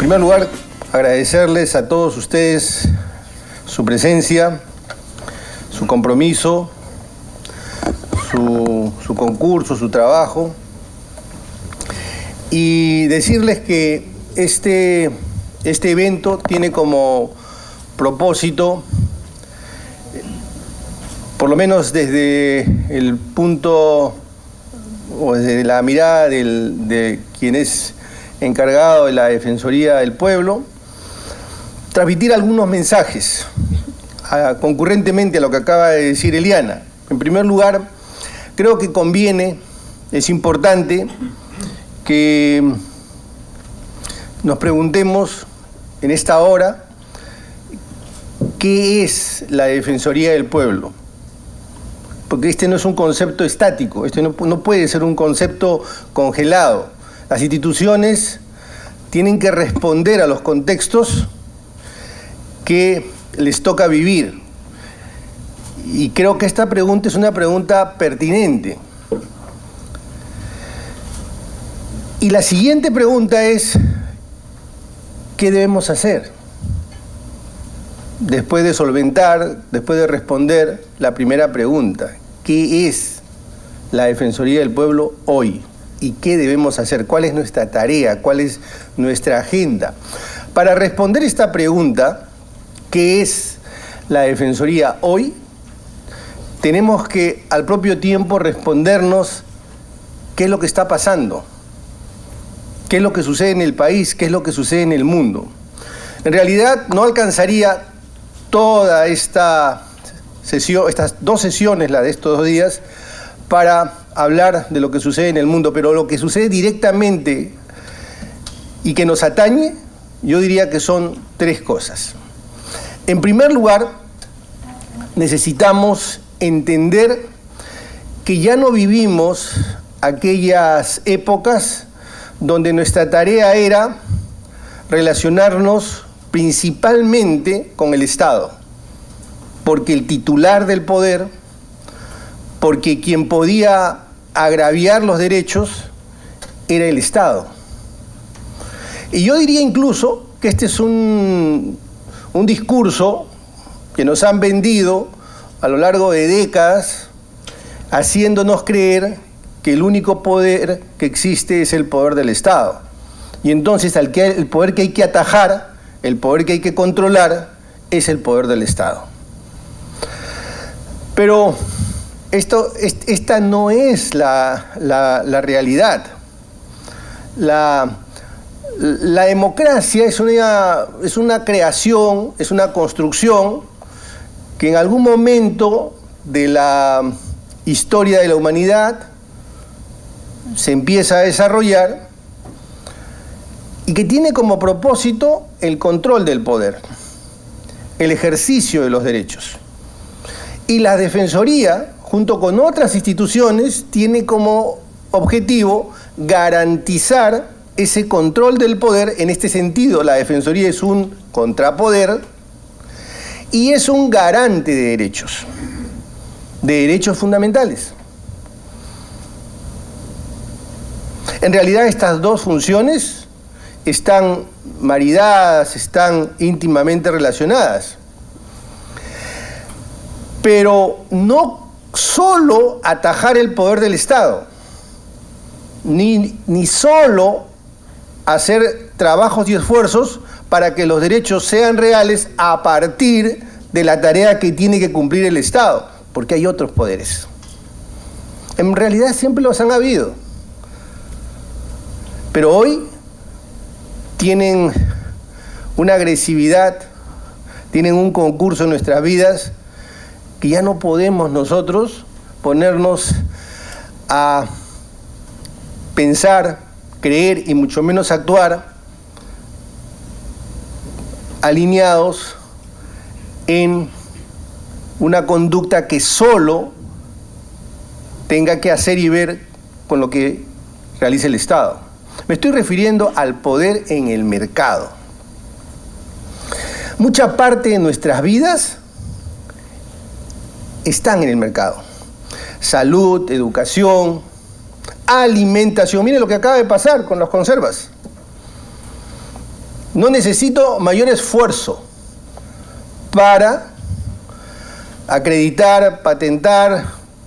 primer lugar, agradecerles a todos ustedes su presencia, su compromiso, su concurso, su trabajo, y decirles que este evento tiene como propósito, por lo menos desde el punto o desde la mirada de quien es encargado de la Defensoría del Pueblo, transmitir algunos mensajes concurrentemente a lo que acaba de decir Eliana. En primer lugar, creo que conviene, es importante que nos preguntemos en esta hora qué es la Defensoría del Pueblo. Porque este no es un concepto estático, este no puede ser un concepto congelado. Las instituciones tienen que responder a los contextos que les toca vivir. Y creo que esta pregunta es una pregunta pertinente. Y la siguiente pregunta es, ¿qué debemos hacer? Después de solventar, después de responder la primera pregunta, ¿qué es la Defensoría del Pueblo hoy? ¿Y qué debemos hacer? ¿Cuál es nuestra tarea? ¿Cuál es nuestra agenda? Para responder esta pregunta, ¿qué es la Defensoría hoy? Tenemos que al propio tiempo respondernos qué es lo que está pasando, qué es lo que sucede en el país, qué es lo que sucede en el mundo. En realidad no alcanzaría toda esta sesión, estas dos sesiones, la de estos 2 días, para hablar de lo que sucede en el mundo, pero lo que sucede directamente y que nos atañe, yo diría que son 3 cosas. En primer lugar, necesitamos entender que ya no vivimos aquellas épocas donde nuestra tarea era relacionarnos principalmente con el Estado, porque el titular del poder, porque quien podía agraviar los derechos era el Estado. Y yo diría incluso que este es un discurso que nos han vendido a lo largo de décadas, haciéndonos creer que el único poder que existe es el poder del Estado. Y entonces el poder que hay que atajar, el poder que hay que controlar, es el poder del Estado. Pero esta no es la realidad. La democracia es una creación, es una construcción que en algún momento de la historia de la humanidad se empieza a desarrollar y que tiene como propósito el control del poder, el ejercicio de los derechos. Y la Defensoría, junto con otras instituciones, tiene como objetivo garantizar ese control del poder. En este sentido, la Defensoría es un contrapoder y es un garante de derechos fundamentales. En realidad, estas dos funciones están maridadas, están íntimamente relacionadas. Pero no solo atajar el poder del Estado, ni solo hacer trabajos y esfuerzos para que los derechos sean reales a partir de la tarea que tiene que cumplir el Estado, porque hay otros poderes. En realidad siempre los han habido, pero hoy tienen una agresividad, tienen un concurso en nuestras vidas que ya no podemos nosotros ponernos a pensar, creer y mucho menos actuar alineados en una conducta que solo tenga que hacer y ver con lo que realiza el Estado. Me estoy refiriendo al poder en el mercado. Mucha parte de nuestras vidas están en el mercado. Salud, educación, alimentación. Miren lo que acaba de pasar con las conservas. No necesito mayor esfuerzo para acreditar, patentar,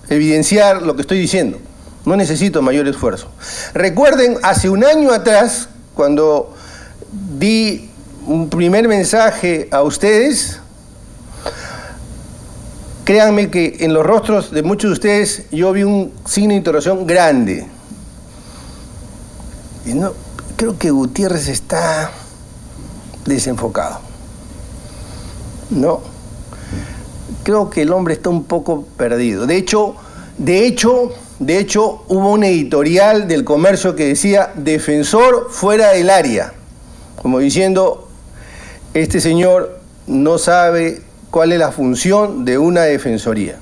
evidenciar lo que estoy diciendo. No necesito mayor esfuerzo. Recuerden, hace un año atrás, cuando di un primer mensaje a ustedes, créanme que en los rostros de muchos de ustedes yo vi un signo de interrogación grande. Y no, creo que Gutiérrez está desenfocado. No, creo que el hombre está un poco perdido. De hecho, hubo un editorial del Comercio que decía defensor fuera del área, como diciendo, este señor no sabe cuál es la función de una defensoría.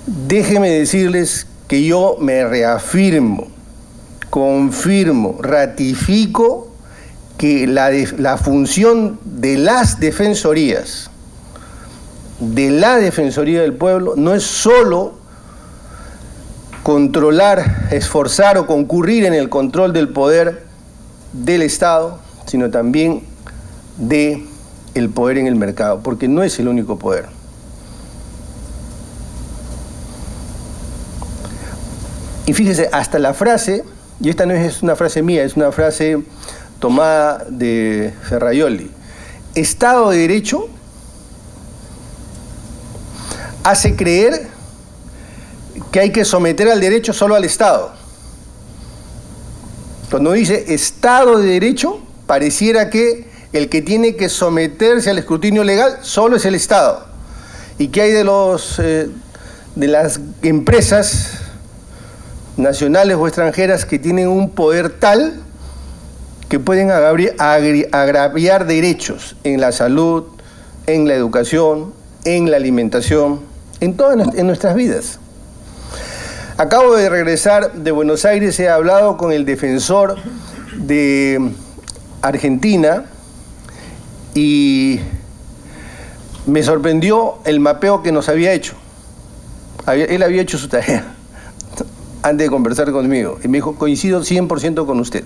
Déjenme decirles que yo me reafirmo, confirmo, ratifico que la función de las defensorías, de la Defensoría del Pueblo, no es solo controlar, esforzar o concurrir en el control del poder del Estado, sino también de el poder en el mercado, porque no es el único poder. Y fíjese, hasta la frase, y esta no es una frase mía, es una frase tomada de Ferraioli, Estado de Derecho hace creer que hay que someter al derecho solo al Estado. Cuando dice Estado de Derecho, pareciera que el que tiene que someterse al escrutinio legal solo es el Estado. ¿Y qué hay de las empresas nacionales o extranjeras que tienen un poder tal que pueden agraviar derechos en la salud, en la educación, en la alimentación, en todas nuestras vidas? Acabo de regresar de Buenos Aires, he hablado con el defensor de Argentina y me sorprendió el mapeo que nos había hecho. Él había hecho su tarea antes de conversar conmigo y me dijo, coincido 100% con usted.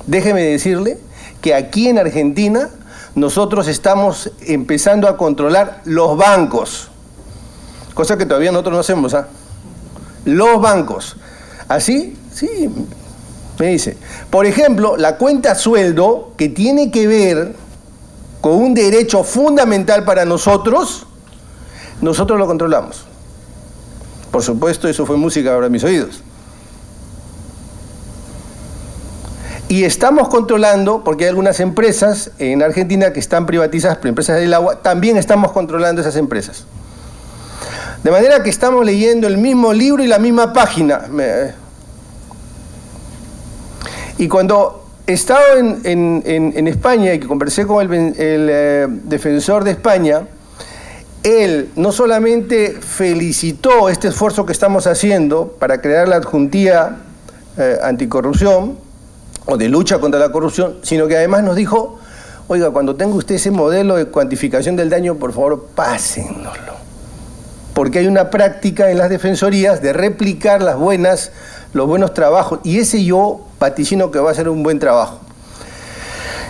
Déjeme decirle que aquí en Argentina nosotros estamos empezando a controlar los bancos, cosa que todavía nosotros no hacemos, ¿ah? Los bancos. ¿Así? Sí, me dice. Por ejemplo, la cuenta sueldo, que tiene que ver con un derecho fundamental para nosotros lo controlamos. Por supuesto, eso fue música para mis oídos. Y estamos controlando, porque hay algunas empresas en Argentina que están privatizadas por empresas del agua, también estamos controlando esas empresas. De manera que estamos leyendo el mismo libro y la misma página. Y cuando he estado en España y que conversé con el defensor de España, él no solamente felicitó este esfuerzo que estamos haciendo para crear la adjuntía anticorrupción o de lucha contra la corrupción, sino que además nos dijo, oiga, cuando tenga usted ese modelo de cuantificación del daño, por favor, pásennoslo. Porque hay una práctica en las defensorías de replicar los buenos trabajos, y ese yo vaticino que va a ser un buen trabajo.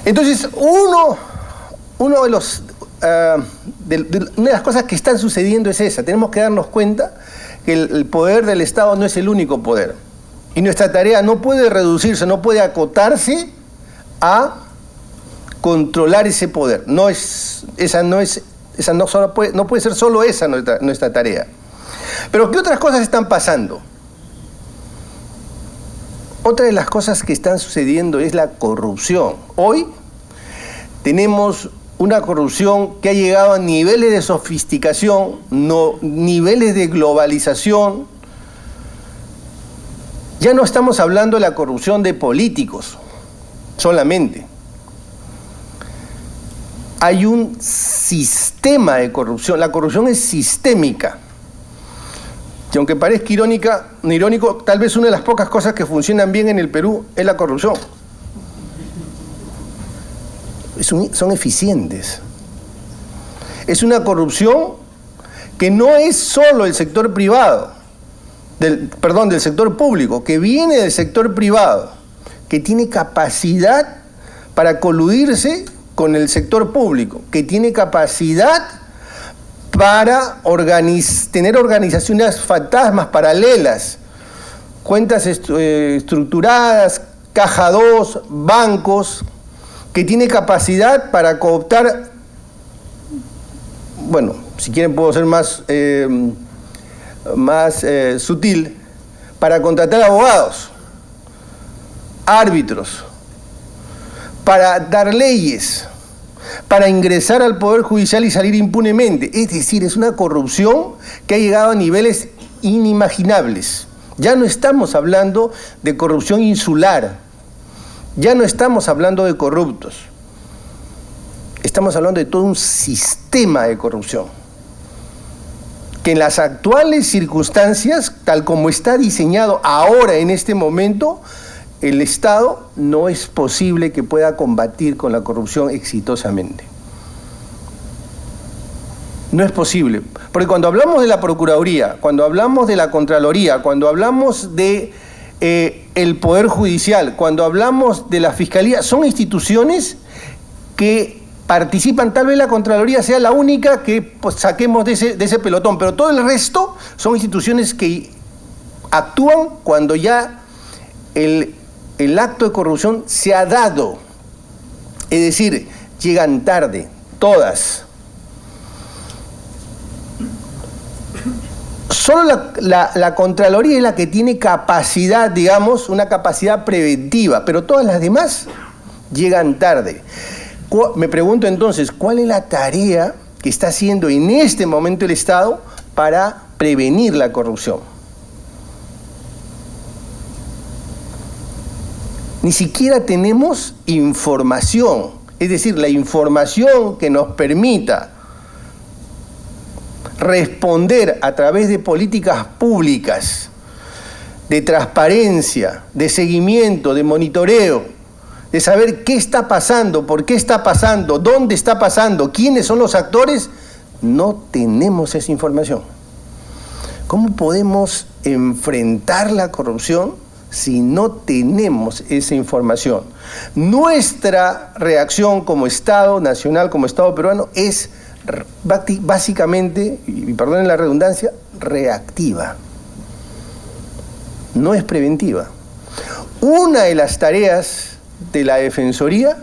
Entonces, una de las cosas que están sucediendo es esa. Tenemos que darnos cuenta que el poder del Estado no es el único poder. Y nuestra tarea no puede reducirse, no puede acotarse a controlar ese poder. No puede ser solo esa nuestra tarea. Pero ¿qué otras cosas están pasando? Otra de las cosas que están sucediendo es la corrupción. Hoy tenemos una corrupción que ha llegado a niveles de sofisticación, niveles de globalización. Ya no estamos hablando de la corrupción de políticos solamente. Hay un sistema de corrupción. La corrupción es sistémica. Y aunque parezca irónico, tal vez una de las pocas cosas que funcionan bien en el Perú es la corrupción. Son eficientes. Es una corrupción que no es solo el sector privado, del sector público, que viene del sector privado, que tiene capacidad para coludirse con el sector público, que tiene capacidad para tener organizaciones fantasmas, paralelas, cuentas estructuradas, caja 2, bancos, que tiene capacidad para cooptar, bueno, si quieren puedo ser más sutil, para contratar abogados, árbitros, para dar leyes, para ingresar al Poder Judicial y salir impunemente. Es decir, es una corrupción que ha llegado a niveles inimaginables. Ya no estamos hablando de corrupción insular, ya no estamos hablando de corruptos, estamos hablando de todo un sistema de corrupción, que en las actuales circunstancias, tal como está diseñado ahora en este momento, el Estado no es posible que pueda combatir con la corrupción exitosamente. No es posible, porque cuando hablamos de la Procuraduría, cuando hablamos de la Contraloría, cuando hablamos de el Poder Judicial, cuando hablamos de la Fiscalía, son instituciones que participan. Tal vez la Contraloría sea la única que pues, saquemos de ese pelotón, pero todo el resto son instituciones que actúan cuando ya el acto de corrupción se ha dado. Es decir, llegan tarde, todas. Solo la Contraloría es la que tiene capacidad, digamos, una capacidad preventiva, pero todas las demás llegan tarde. Me pregunto entonces, ¿cuál es la tarea que está haciendo en este momento el Estado para prevenir la corrupción? Ni siquiera tenemos información, es decir, la información que nos permita responder a través de políticas públicas, de transparencia, de seguimiento, de monitoreo, de saber qué está pasando, por qué está pasando, dónde está pasando, quiénes son los actores, no tenemos esa información. ¿Cómo podemos enfrentar la corrupción si no tenemos esa información? Nuestra reacción como Estado nacional, como Estado peruano, es básicamente, y perdonen la redundancia, reactiva. No es preventiva. Una de las tareas de la Defensoría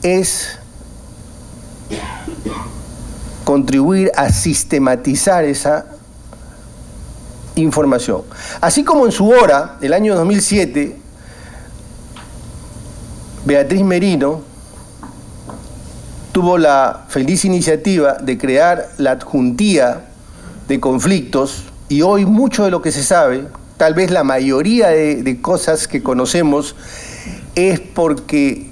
es contribuir a sistematizar esa información. Así como en su hora, el año 2007, Beatriz Merino tuvo la feliz iniciativa de crear la adjuntía de conflictos, y hoy mucho de lo que se sabe, tal vez la mayoría de cosas que conocemos, es porque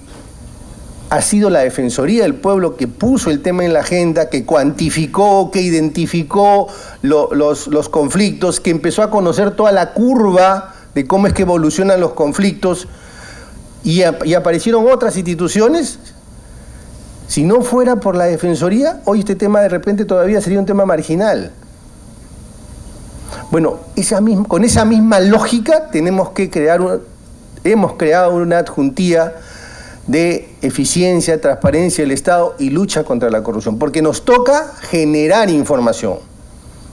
ha sido la Defensoría del Pueblo que puso el tema en la agenda, que cuantificó, que identificó los conflictos, que empezó a conocer toda la curva de cómo es que evolucionan los conflictos, y aparecieron otras instituciones. Si no fuera por la Defensoría, hoy este tema de repente todavía sería un tema marginal. Bueno, con esa misma lógica hemos creado una adjuntía de eficiencia, transparencia del Estado y lucha contra la corrupción, porque nos toca generar información,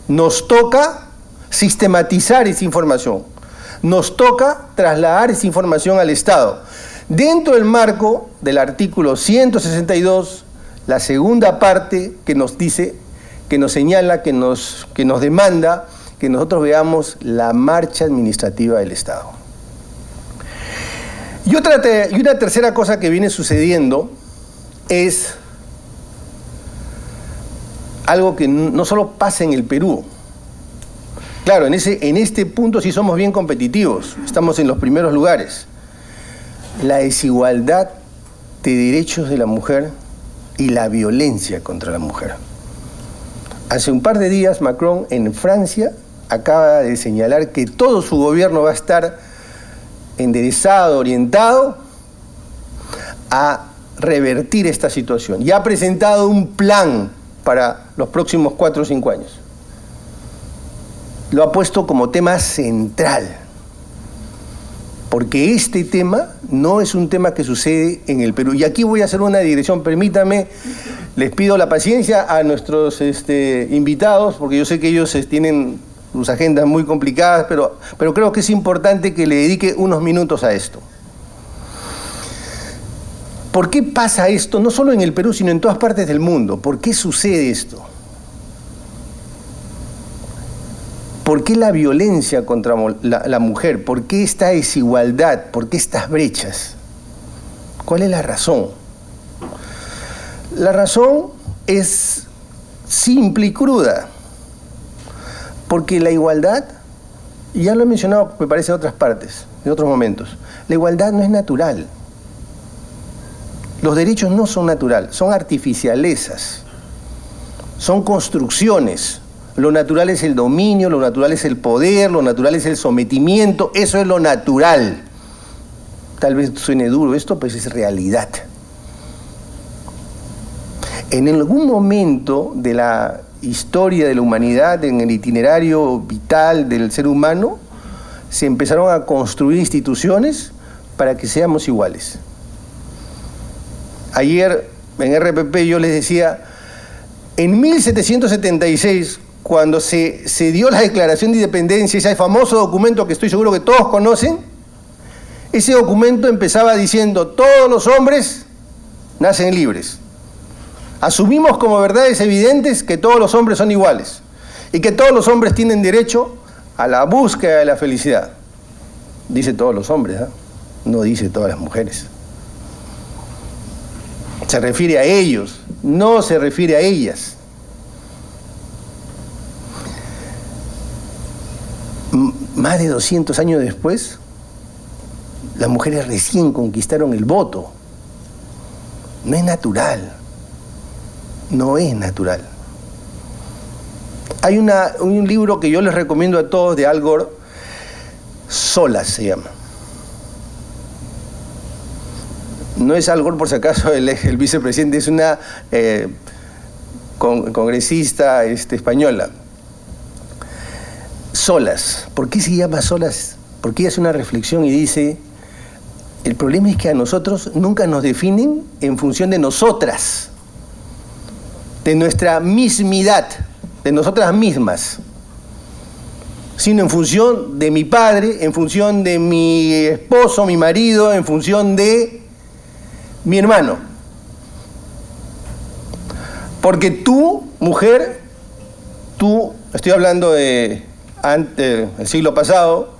nos toca sistematizar esa información, nos toca trasladar esa información al Estado. Dentro del marco del artículo 162, la segunda parte que nos dice, que nos señala, que nos demanda que nosotros veamos la marcha administrativa del Estado. Y una tercera cosa que viene sucediendo es algo que no solo pasa en el Perú. Claro, en este punto sí somos bien competitivos, estamos en los primeros lugares. La desigualdad de derechos de la mujer y la violencia contra la mujer. Hace un par de días Macron en Francia acaba de señalar que todo su gobierno va a estar enderezado, orientado a revertir esta situación. Y ha presentado un plan para los próximos 4 o 5 años. Lo ha puesto como tema central. Porque este tema no es un tema que sucede en el Perú. Y aquí voy a hacer una digresión, permítame, les pido la paciencia a nuestros invitados, porque yo sé que ellos tienen sus agendas muy complicadas, pero creo que es importante que le dedique unos minutos a esto. ¿Por qué pasa esto, no solo en el Perú, sino en todas partes del mundo? ¿Por qué sucede esto? ¿Por qué la violencia contra la mujer? ¿Por qué esta desigualdad? ¿Por qué estas brechas? ¿Cuál es la razón? La razón es simple y cruda. Porque la igualdad, ya lo he mencionado, me parece, en otras partes, en otros momentos, la igualdad no es natural. Los derechos no son naturales, son artificialezas, son construcciones. Lo natural es el dominio, lo natural es el poder, lo natural es el sometimiento, eso es lo natural. Tal vez suene duro esto, pues es realidad. En algún momento de la historia de la humanidad, en el itinerario vital del ser humano, se empezaron a construir instituciones para que seamos iguales. Ayer en RPP yo les decía, en 1776, cuando se dio la Declaración de Independencia, ese famoso documento que estoy seguro que todos conocen, ese documento empezaba diciendo, todos los hombres nacen libres. Asumimos como verdades evidentes que todos los hombres son iguales y que todos los hombres tienen derecho a la búsqueda de la felicidad. Dice todos los hombres, ¿eh? No dice todas las mujeres. Se refiere a ellos, no se refiere a ellas. Más de 200 años después, las mujeres recién conquistaron el voto. No es natural. No es natural. Hay un libro que yo les recomiendo a todos de Al Gore, Solas se llama. No es Al Gore por si acaso el vicepresidente, es una congresista española. Solas. ¿Por qué se llama Solas? Porque ella hace una reflexión y dice, el problema es que a nosotros nunca nos definen en función de nosotras, de nuestra mismidad, de nosotras mismas, sino en función de mi padre, en función de mi esposo, mi marido, en función de mi hermano. Porque tú, mujer, tú, estoy hablando de antes, el siglo pasado,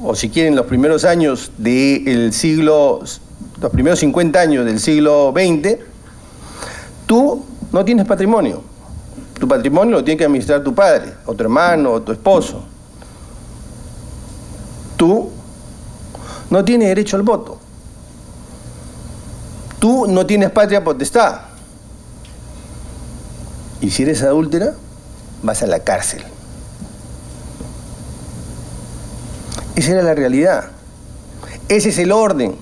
o si quieren los primeros años del siglo, los primeros 50 años del siglo XX, tú no tienes patrimonio. Tu patrimonio lo tiene que administrar tu padre, o tu hermano, o tu esposo. Tú no tienes derecho al voto. Tú no tienes patria potestad. Y si eres adúltera, vas a la cárcel. Esa era la realidad. Ese es el orden.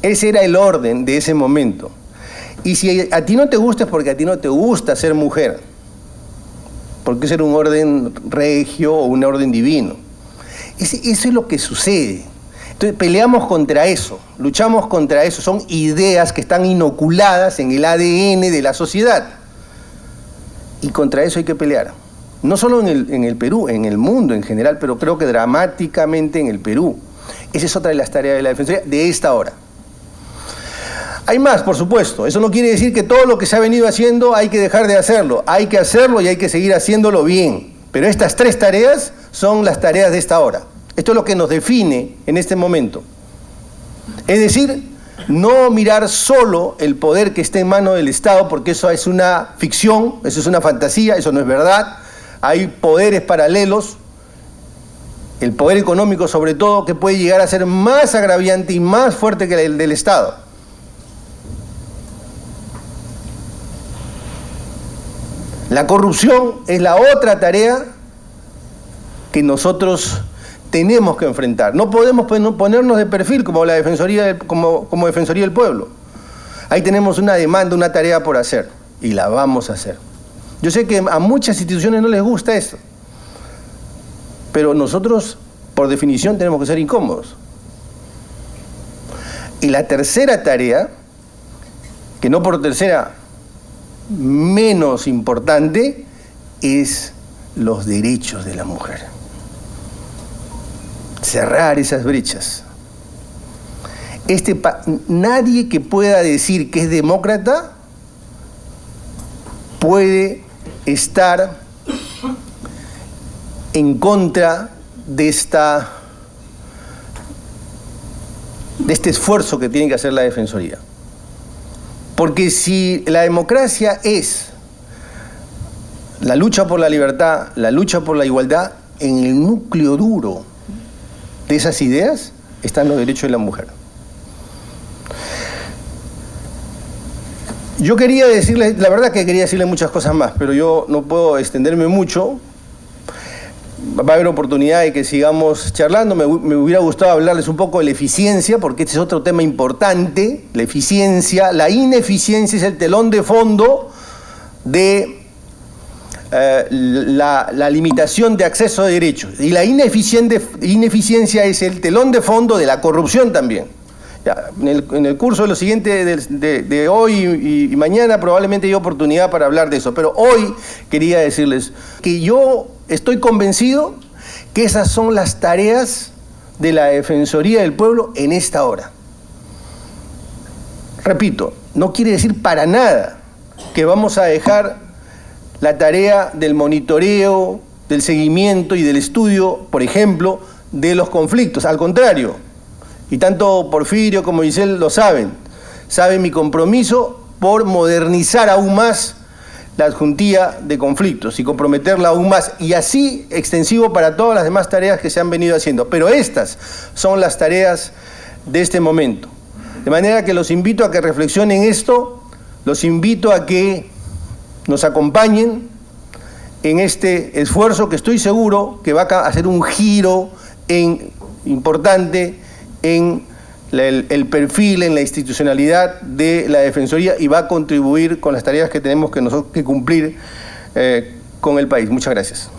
Ese era el orden de ese momento. Y si a ti no te gusta es porque a ti no te gusta ser mujer. Porque ser un orden regio o un orden divino. Eso es lo que sucede. Entonces peleamos contra eso, luchamos contra eso. Son ideas que están inoculadas en el ADN de la sociedad. Y contra eso hay que pelear. No solo en el Perú, en el mundo en general, pero creo que dramáticamente en el Perú. Esa es otra de las tareas de la Defensoría de esta hora. Hay más, por supuesto. Eso no quiere decir que todo lo que se ha venido haciendo hay que dejar de hacerlo. Hay que hacerlo y hay que seguir haciéndolo bien. Pero estas tres tareas son las tareas de esta hora. Esto es lo que nos define en este momento. Es decir, no mirar solo el poder que está en manos del Estado, porque eso es una ficción, eso es una fantasía, eso no es verdad. Hay poderes paralelos, el poder económico sobre todo, que puede llegar a ser más agraviante y más fuerte que el del Estado. La corrupción es la otra tarea que nosotros tenemos que enfrentar. No podemos ponernos de perfil como la Defensoría, como Defensoría del Pueblo. Ahí tenemos una demanda, una tarea por hacer, y la vamos a hacer. Yo sé que a muchas instituciones no les gusta esto, pero nosotros por definición tenemos que ser incómodos. Y la tercera tarea, que no por tercera menos importante, es los derechos de la mujer. Cerrar esas brechas. Nadie que pueda decir que es demócrata puede estar en contra de este esfuerzo que tiene que hacer la Defensoría. Porque si la democracia es la lucha por la libertad, la lucha por la igualdad, en el núcleo duro de esas ideas están los derechos de la mujer. Yo quería decirles, la verdad que quería decirles muchas cosas más, pero yo no puedo extenderme mucho. Va a haber oportunidad de que sigamos charlando. Me hubiera gustado hablarles un poco de la eficiencia, porque este es otro tema importante. La eficiencia, la ineficiencia es el telón de fondo de la limitación de acceso a derechos. Y la ineficiencia es el telón de fondo de la corrupción también. Ya, en el curso de lo siguiente de hoy y mañana probablemente hay oportunidad para hablar de eso. Pero hoy quería decirles que yo estoy convencido que esas son las tareas de la Defensoría del Pueblo en esta hora. Repito, no quiere decir para nada que vamos a dejar la tarea del monitoreo, del seguimiento y del estudio, por ejemplo, de los conflictos. Al contrario, y tanto Porfirio como Giselle lo saben mi compromiso por modernizar aún más la adjuntía de conflictos y comprometerla aún más, y así extensivo para todas las demás tareas que se han venido haciendo. Pero estas son las tareas de este momento. De manera que los invito a que reflexionen esto, los invito a que nos acompañen en este esfuerzo que estoy seguro que va a hacer un giro importante en el perfil, en la institucionalidad de la Defensoría, y va a contribuir con las tareas que tenemos que cumplir con el país. Muchas gracias.